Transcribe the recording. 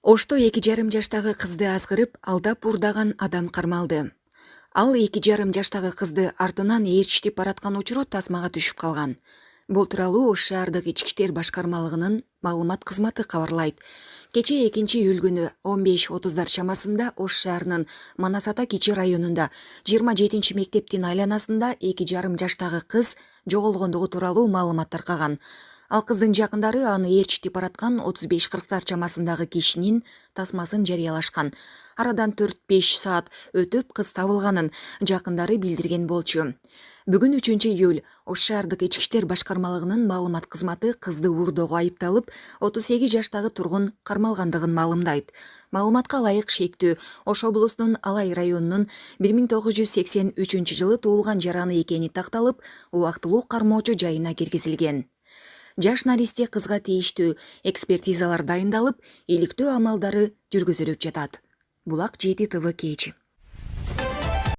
Ошто 2,5 жаштагы кызды азгырып, алдап урдаган адам кармалды. Ал 2,5 жаштагы кызды артынан ээрчитип бараткан учуру тасмага түшүп калган. Бул тууралуу Ош шаардык ички иштер башкармалыгынын маалымат кызматы кабарлайт. Кечээ 2-июль күнү 15:30 чамасында Ош шаарынын Манас ата кичи районунда 27 мектептин айланасында 2,5 жаштагы кыз жоголгондугу тууралуу маалымат таркаган. Ал кыздын жакындары аны ээрчитип бараткан 35-40 чамасындагы кишинин тасмасын жарыялашкан. Арадан 4-5 саат өтүп кыз табылганын жакындары билдирген болчу. Бүгүн 3-июль Ош шаардык ички иштер башкармалыгынын маалымат кызматы кызды уурдоого айыпталып, 38 жаштагы тургун кармалгандыгын маалымдайт. Маалыматка ылайык шектүү Ош облусунун Алай районунун 1983 туулган жараны экени такталып, убактылуу кармоочу жайына киргизилген. Жаш наристе кызга тийиштүү экспертизалар дайындалып, иликтөө амалдары жүргүзүлүп жатат. Булак 7 ТВ кечи.